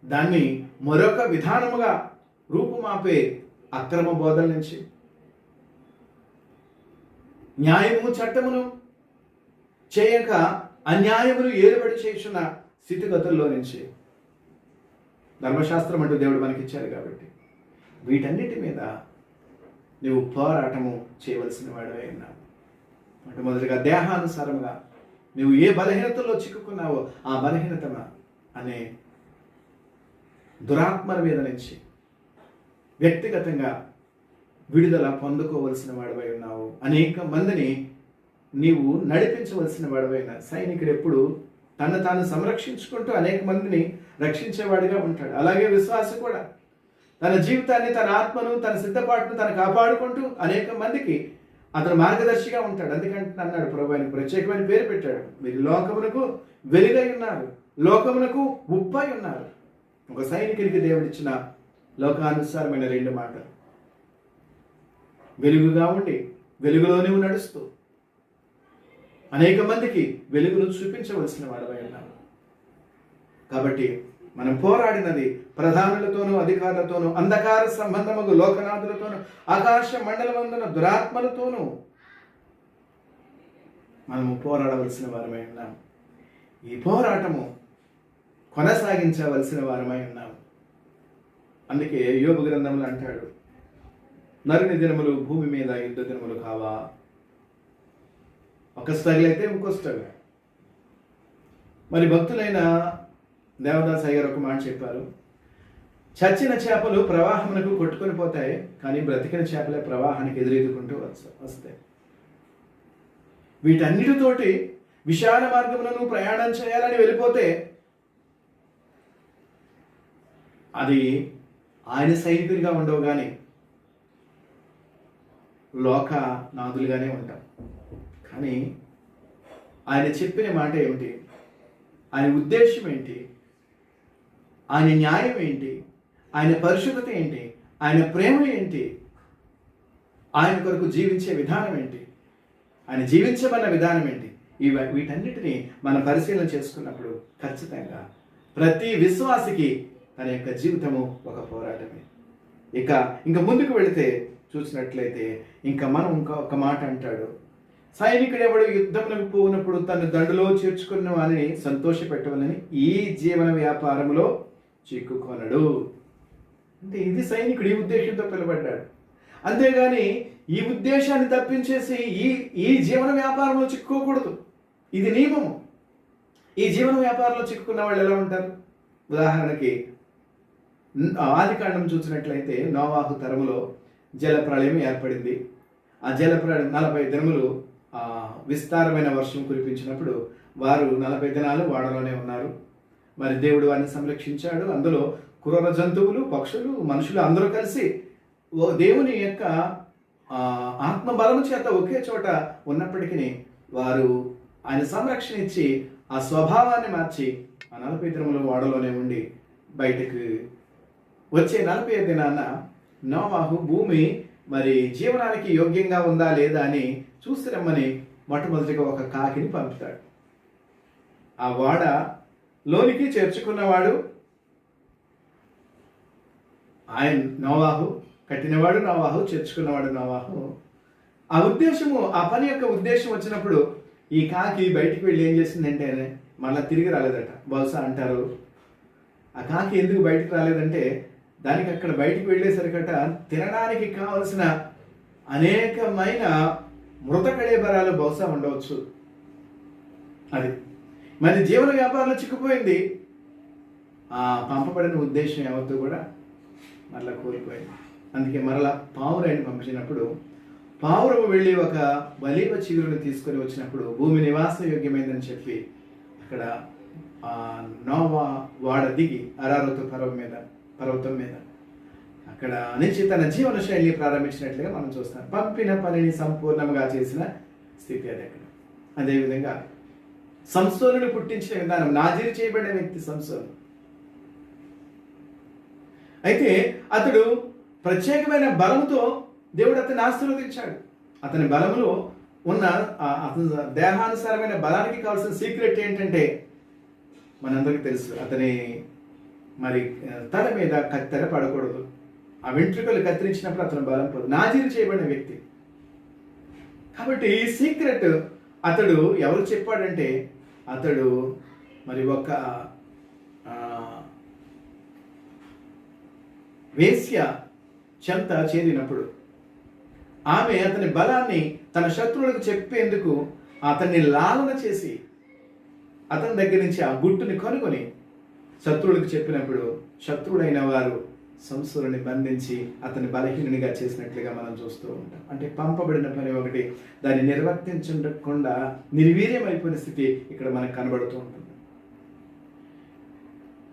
దాన్ని మరొక విధానముగా రూపుమాపే అక్రమ బోధల నుంచి, న్యాయము చట్టమును చేయక అన్యాయమును ఏలుబడి చేయుచున్న స్థితిగతుల్లో నుంచి, ధర్మశాస్త్రం అంటూ దేవుడు మనకిచ్చారు కాబట్టి వీటన్నిటి మీద నువ్వు పోరాటము చేయవలసిన వాడివై ఉన్నావు. మొట్టమొదటిగా దేహానుసారముగా నువ్వు ఏ బలహీనతలో చిక్కుకున్నావో ఆ బలహీనత అనే దురాత్మల మీద నుంచి వ్యక్తిగతంగా విడుదల పొందుకోవలసిన వాడివై ఉన్నావు. అనేక మందిని నీవు నడిపించవలసిన వాడివై ఉన్నావు. సైనికుడు ఎప్పుడు తను తాను సంరక్షించుకుంటూ అనేక మందిని రక్షించేవాడిగా ఉంటాడు. అలాగే విశ్వాసి కూడా తన జీవితాన్ని, తన ఆత్మను, తన సిద్ధపాటును తను కాపాడుకుంటూ అనేక మందికి అతను మార్గదర్శిగా ఉంటాడు. అందుకంటే అన్నాడు ప్రభు, ఆయనకు ప్రత్యేకమైన పేరు పెట్టాడు, మీరు లోకమునకు వెలుగై ఉన్నారు, లోకమునకు ఉప్పై ఉన్నారు. ఒక సైనికుడికి దేవుడిచ్చిన లోకానుసారమైన 2 మాటలు. వెలుగుగా ఉండి వెలుగులో నువ్వు నడుస్తూ అనేక మందికి వెలుగును చూపించవలసిన వాడవై ఉన్నావు. కాబట్టి మనం పోరాడినది ప్రధానులతోనూ, అధికారులతోనూ, అంధకార సంబంధముగు లోకనాథులతోనూ, ఆకాశ మండలమందున దురాత్మలతోనూ మనము పోరాడవలసిన వారమై ఉన్నాం. ఈ పోరాటము కొనసాగించవలసిన వారమై ఉన్నాం. అందుకే యోబు గ్రంథంలో అంటాడు, నరుని దినములు భూమి మీద యుద్ధ దినములు కావా. ఒక స్ట్రగుల్ అయితే ఇంకో స్ట్రగుల్. మరి భక్తులైన దేవదాస్ అయ్యారు ఒక మాట చెప్పారు, చచ్చిన చేపలు ప్రవాహమునకు కొట్టుకొని పోతాయి, కానీ బ్రతికిన చేపలే ప్రవాహానికి ఎదురెదుకుంటూ వస్తాయి. వీటన్నిటితోటి విశాల మార్గములను ప్రయాణం చేయాలని వెళ్ళిపోతే అది ఆయన సైనికుడిగా ఉండవు, కానీ లోక నాదులుగానే ఉంటాం. కానీ ఆయన చెప్పిన మాట ఏమిటి, ఆయన ఉద్దేశం ఏంటి, ఆయన న్యాయం ఏంటి, ఆయన పరిశుద్ధత ఏంటి, ఆయన ప్రేమ ఏంటి, ఆయన కొరకు జీవించే విధానం ఏంటి, ఆయన జీవించబడిన విధానం ఏంటి, వీటన్నిటినీ మనం పరిశీలన చేసుకున్నప్పుడు ఖచ్చితంగా ప్రతి విశ్వాసికి తన యొక్క జీవితము ఒక పోరాటమే. ఇంకా ముందుకు వెళితే చూసినట్లయితే మనం ఒక మాట అంటాడు, సైనికుడు ఎవడు యుద్ధమునకు పోయినప్పుడు తను దండులో చేర్చుకున్న వారిని సంతోష పెట్టవాలని ఈ జీవన వ్యాపారంలో చిక్కుకొనడు. అంటే ఇది సైనికుడు ఈ ఉద్దేశంతో పిలువబడ్డాడు. అంతేగాని ఈ ఉద్దేశాన్ని తప్పించేసి ఈ జీవన వ్యాపారంలో చిక్కుకోకూడదు. ఇది నియమము. ఈ జీవన వ్యాపారంలో చిక్కుకున్న వాళ్ళు ఎలా ఉంటారు? ఉదాహరణకి ఆదికాండం చూసినట్లయితే నోవాహు తరములో జల ప్రళయం ఏర్పడింది. ఆ జల ప్రళయం 40 దినములు విస్తారమైన వర్షం కురిపించినప్పుడు వారు 40 దినాలు వాడలోనే ఉన్నారు. మరి దేవుడు వారిని సంరక్షించాడు. అందులో క్రూర జంతువులు, పక్షులు, మనుషులు అందరూ కలిసి దేవుని యొక్క ఆత్మబలము చేత ఒకే చోట ఉన్నప్పటికీ వారు ఆయన సంరక్షణ ఇచ్చి ఆ స్వభావాన్ని మార్చి ఆ 40 దినములు వాడలోనే ఉండి బయటకు వచ్చే 40వ దినాన నోవాహు భూమి మరి జీవనానికి యోగ్యంగా ఉందా లేదా అని చూసి రమ్మని మొట్టమొదటిగా ఒక కాకిని పంపుతాడు. ఆ వాడ లోనికి చేర్చుకున్నవాడు ఆయన నోవాహు, కట్టినవాడు నోవాహు, చేర్చుకున్నవాడు నోవాహు. ఆ ఉద్దేశము, ఆ పని యొక్క ఉద్దేశం వచ్చినప్పుడు ఈ కాకి బయటికి వెళ్ళి ఏం చేసిందంటే మళ్ళీ తిరిగి రాలేదట. బహుశా అంటారు ఆ కాకి ఎందుకు బయటికి రాలేదంటే దానికి అక్కడ బయటికి వెళ్ళేసరికట తినడానికి కావలసిన అనేకమైన మృత కళేబరాలు బహుశా ఉండవచ్చు. అది మరి జీవన వ్యాపారంలో చిక్కుపోయింది. ఆ పంపబడిన ఉద్దేశం యావత్తు కూడా మరలా కోల్పోయింది. అందుకే మరలా పావురాయిని పంపించినప్పుడు పావురము వెళ్ళి ఒక బలీవ చిగురుని తీసుకొని వచ్చినప్పుడు భూమి నివాస యోగ్యమైందని చెప్పి అక్కడ నోవా వాడ దిగి అరారతు పర్వతం మీద అక్కడ నుంచి తన జీవన శైలి ప్రారంభించినట్లుగా మనం చూస్తాం. పంపిన పనిని సంపూర్ణంగా చేసిన స్థితి అది. అక్కడ అదేవిధంగా సంసోనుని పుట్టించిన విధానం, నాజీరు చేయబడిన వ్యక్తి సంసోను. అయితే అతడు ప్రత్యేకమైన బలముతో దేవుడు అతన్ని ఆశీర్వదించాడు. అతని బలములో ఉన్న అతని దేహానుసారమైన బలానికి కావాల్సిన సీక్రెట్ ఏంటంటే మనందరికీ తెలుసు. అతని మరి తల మీద కత్తెర పడకూడదు. ఆ వెంట్రుకలు కత్తిరించినప్పుడు అతను బలం పోదు. నాజీరు చేయబడిన వ్యక్తి కాబట్టి ఈ సీక్రెట్ అతడు ఎవరు చెప్పాడంటే అతడు మరి ఒక వేశ్య చెంత చేరినప్పుడు ఆమె అతని బలాన్ని తన శత్రువులకు చెప్పేందుకు అతన్ని లాలన చేసి అతని దగ్గర నుంచి ఆ గుట్టుని కొనుక్కొని శత్రువులకు చెప్పినప్పుడు శత్రువుడైన వారు సంసోనుని బంధించి అతని బలహీనునిగా చేసినట్లుగా మనం చూస్తూ ఉంటాం. అంటే పంపబడిన పని ఒకటి, దాన్ని నిర్వర్తించకుండా నిర్వీర్యమైపోయిన స్థితి ఇక్కడ మనకు కనబడుతూ ఉంటుంది.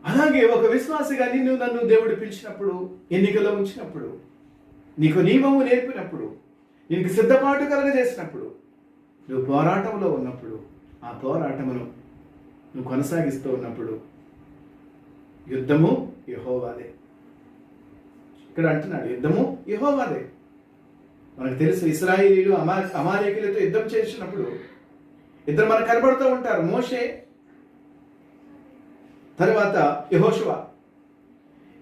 అలాగే ఒక విశ్వాసిగా నన్ను దేవుడు పిలిచినప్పుడు, ఎన్నికలో ఉంచినప్పుడు, నీకు నియమము నేర్పినప్పుడు, నీకు సిద్ధపాటు కలగజేసినప్పుడు, నువ్వు పోరాటంలో ఉన్నప్పుడు, ఆ పోరాటమును నువ్వు కొనసాగిస్తూ ఉన్నప్పుడు యుద్ధము యెహోవాదే. ఇక్కడ అంటున్నాడు యుద్ధము యెహోవాదే. మనకు తెలుసు ఇశ్రాయేలీయులు అమాలేకీయులతో యుద్ధం చేసినప్పుడు ఇద్దరు మనకు కనబడుతూ ఉంటారు, మోషే తర్వాత యెహోషువ.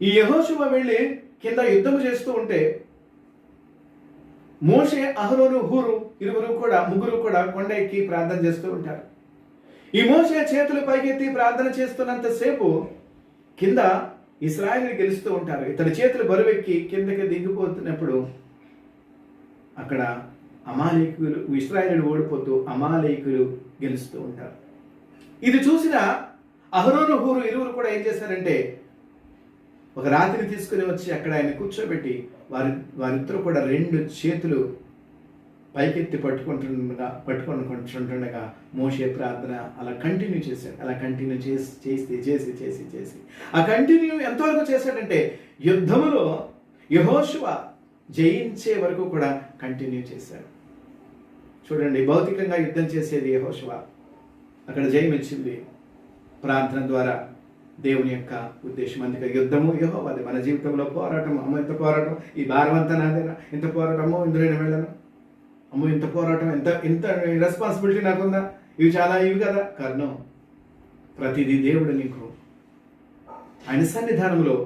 ఈ యెహోషువ వెళ్ళి కింద యుద్ధము చేస్తూ ఉంటే మోషే, అహరోను, హూరు ముగ్గురు కూడా కొండ ఎక్కి ప్రార్థన చేస్తూ ఉంటారు. ఈ మోషే చేతులు పైకెత్తి ప్రార్థన చేస్తున్నంతసేపు కింద ఇశ్రాయేలు గెలుస్తూ ఉంటారు. ఇతడి చేతులు బరువెక్కి కిందకి దిగిపోతున్నప్పుడు అక్కడ అమాలేకులు, ఇశ్రాయేలు ఓడిపోతూ అమాలేకులు గెలుస్తూ ఉంటారు. ఇది చూసిన అహరోను, హూరు ఇరువురు కూడా ఏం చేశారంటే ఒక రాత్రిని తీసుకుని వచ్చి అక్కడ ఆయన కూర్చోబెట్టి వారిద్దరూ కూడా 2 చేతులు పైకెత్తి పట్టుకుంటుండగా మోషే ప్రార్థన అలా కంటిన్యూ చేశాడు. అలా కంటిన్యూ చేసి ఆ కంటిన్యూ ఎంతవరకు చేశాడంటే యుద్ధములో యెహోషువ జయించే వరకు కూడా కంటిన్యూ చేశాడు. చూడండి, భౌతికంగా యుద్ధం చేసేది యెహోషువ, అక్కడ జయం ఇచ్చింది ప్రార్థన ద్వారా దేవుని యొక్క ఉద్దేశం. అందుకే యుద్ధము యెహోవాదే. మన జీవితంలో పోరాటం, అమ్మో ఇంత పోరాటం, ఈ భారం అంతా నాదేనా, ఇంత పోరాటమో ఇందులో వెళ్ళను, అమ్మో ఇంత పోరాటం, ఇంత రెస్పాన్సిబిలిటీ నాకుందా, ఇవి కదా కారణం. ప్రతిదీ దేవుడు నీకు ఆయన సన్నిధానంలో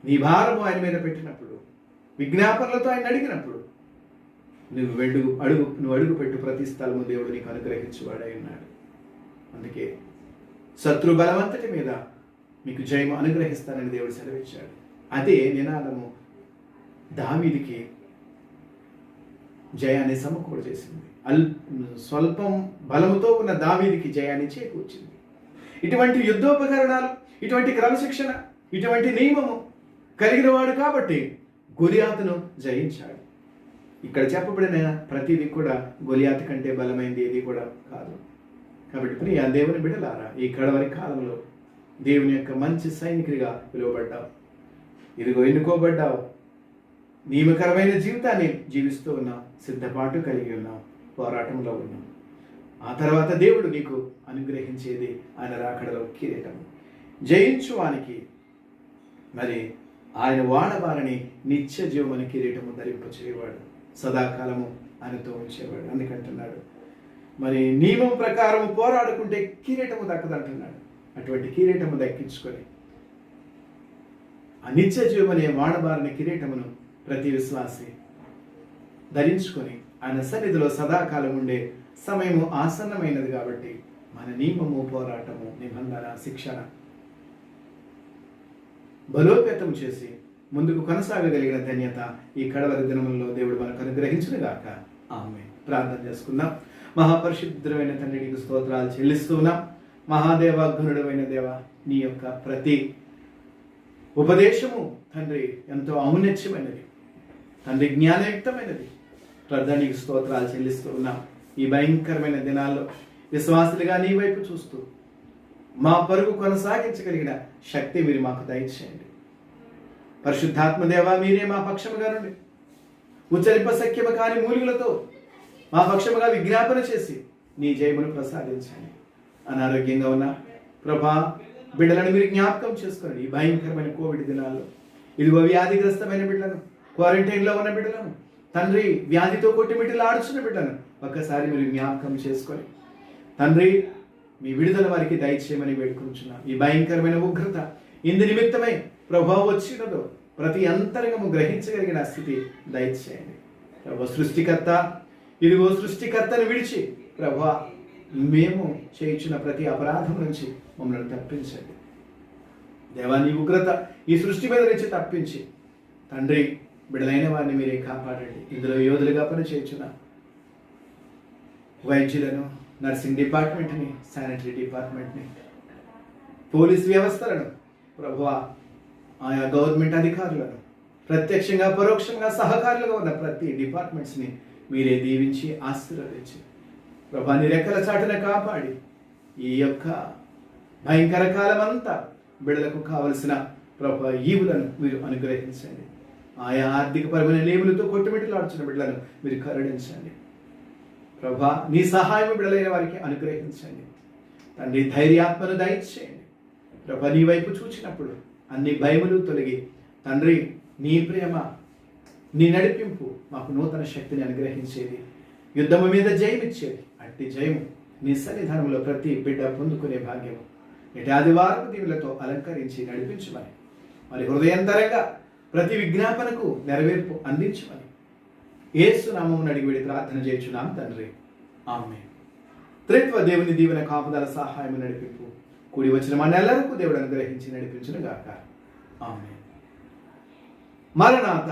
నీ భారము ఆయన మీద పెట్టినప్పుడు, విజ్ఞాపనలతో ఆయన అడిగినప్పుడు నువ్వు అడుగు పెట్టు ప్రతి స్థలము దేవుడు నీకు అనుగ్రహించువాడై ఉన్నాడు. అందుకే శత్రు బలవంతటి మీద మీకు జయము అనుగ్రహిస్తానని దేవుడు సెలవిచ్చాడు. అదే నినాదము దావీదుకి జయాన్ని సమకూరు చేసింది. స్వల్పం బలముతో ఉన్న దావీదుకి జయాన్ని చేకూర్చింది. ఇటువంటి యుద్ధోపకరణాలు, ఇటువంటి క్రమశిక్షణ, ఇటువంటి నియమము కలిగిన వాడు కాబట్టి గొలియాతును జయించాడు. ఇక్కడ చెప్పబడిన ప్రతిదీ కూడా గొలియాతు కంటే బలమైంది ఏది కూడా కాదు. కాబట్టి ప్రియ దేవుని బిడ్డలారా, ఈ కడవరి కాలంలో దేవుని యొక్క మంచి సైనికుడిగా పిలువబడ్డావు. ఇదిగో ఎన్నుకోబడ్డావు. నియమకరమైన జీవితాన్ని జీవిస్తూ ఉన్నావు, సిద్ధపాటు కలిగి ఉన్నావు, పోరాటంలో ఉన్నావు. ఆ తర్వాత దేవుడు నీకు అనుగ్రహించేది ఆయన రాకడలో కిరీటం. జయించువానికి మరి ఆయన వాడవారిని నిత్య జీవమని కిరీటము ధరింపచేయవాడు, సదాకాలము ఆయనతో ఉంచేవాడు. అందుకంటున్నాడు మరి నియమం ప్రకారం పోరాడుకుంటే కిరీటము దక్కదంటున్నాడు. అటువంటి కిరీటము దక్కించుకొని ఆ నిత్య జీవమనే వాడబారిన కిరీటమును ప్రతి విశ్వాసి ధరించుకొని ఆయన సన్నిధిలో సదాకాలం ఉండే సమయము ఆసన్నమైనది. కాబట్టి మన నియమము, పోరాటము, నిబంధన, శిక్షణ బలోపేతం చేసి ముందుకు కొనసాగగలిగిన ధన్యత ఈ కడవరి దినములలో దేవుడు మనకు అనుగ్రహించునుగాక. ఆమేన్. ప్రార్థన చేసుకుందాం. మహాపరిశుద్ధమైన తండ్రి, నీకు స్తోత్రాలు చెల్లిస్తూ ఉన్నాం. మహాదేవ, ఘనుడమైన దేవ, నీ యొక్క ప్రతి ఉపదేశము తండ్రి ఎంతో ఔన్నత్యమైనది తండ్రి, జ్ఞానయుక్తమైనది. ప్రభు నీకు స్తోత్రాలు చెల్లిస్తూ ఉన్నాం. ఈ భయంకరమైన దినాల్లో విశ్వాసులుగా నీ వైపు చూస్తూ మా పరుగు కొనసాగించగలిగిన శక్తి మీరు మాకు దయచేయండి. పరిశుద్ధాత్మదేవ, మీరే మా పక్షముగా నుండి ఉచ్చరింపశక్యము కాని మూలికలతో మా పక్షముగా విజ్ఞాపన చేసి నీ జయమును ప్రసాదించండి. అనారోగ్యంగా ఉన్న ప్రభా బిడ్డలను మీరు జ్ఞాపకం చేసుకోండి. ఈ భయంకరమైన కోవిడ్ దినాల్లో ఇదిగో వ్యాధిగ్రస్తమైన బిడ్డలను, క్వారంటైన్లో ఉన్న బిడ్డలను, తండ్రి వ్యాధితో కొట్టిమిటిలు ఆడుచున్న బిడ్డలను ఒక్కసారి మీరు జ్ఞాపకం చేసుకొని తండ్రి మీ విడుదల వారికి దయచేయమని వేడుకుంటున్నాం. ఈ భయంకరమైన ఉగ్రత ఇందు నిమిత్తమై ప్రభావం వచ్చినదో ప్రతి అంతరంగము గ్రహించగలిగిన స్థితి దయచేయండి. ప్రభు సృష్టికర్త, ఇదిగో సృష్టికర్తను విడిచి ప్రభా మేము చేయించిన ప్రతి అపరాధం నుంచి మమ్మల్ని తప్పించండి. దేవా, నీ ఉగ్రత ఈ సృష్టి మీద నుంచి తప్పించి తండ్రి బిడలైన వారిని మీరే కాపాడండి. ఇందులో యోధులుగా పనిచేయించిన వైద్యులను, నర్సింగ్ డిపార్ట్మెంట్ని, శానిటరీ డిపార్ట్మెంట్ని, పోలీస్ వ్యవస్థలను ప్రభువా, ఆయా గవర్నమెంట్ అధికారులను, ప్రత్యక్షంగా పరోక్షంగా సహకారులుగా ఉన్న ప్రతి డిపార్ట్మెంట్స్ని మీరే దీవించి ఆశీర్వదించి ప్రభా నీ రెక్కల చాటున కాపాడి ఈ యొక్క భయంకర కాలం అంతా బిడ్డలకు కావలసిన ప్రభా ఈవులను మీరు అనుగ్రహించండి. ఆయా ఆర్థిక పరమైన లేములతో కొట్టుమిట్టులాడుచున్న బిడ్డలను మీరు కరుణించండి. ప్రభా నీ సహాయం బిడ్డలైన వారికి అనుగ్రహించండి. తండ్రి ధైర్యాత్మను దయచేయండి. ప్రభా నీ వైపు చూచినప్పుడు అన్ని భయములు తొలగి తండ్రి నీ ప్రేమ, నీ నడిపింపు మాకు నూతన శక్తిని అనుగ్రహించేది, యుద్ధము మీద జయమిచ్చేది. అట్టి జయము నీ సన్నిధానంలో ప్రతి బిడ్డ పొందుకునే భాగ్యము నేటి ఆదివారపు దీవులతో అలంకరించి నడిపించమని, మరి హృదయంతరంగా ప్రతి విజ్ఞాపనకు నెరవేర్పు అందించమని యేసు నామమున అడిగి వేడి ప్రార్థన చేయుచున్నాం తండ్రి, ఆమేన్. త్రిత్వ దేవుని దీవెన కాపుదల సహాయం నడిపింపు కూడి వచ్చిన మనెల్లరకు దేవుడు అనుగ్రహించి నడిపించును గాక. ఆమేన్. మరణాత.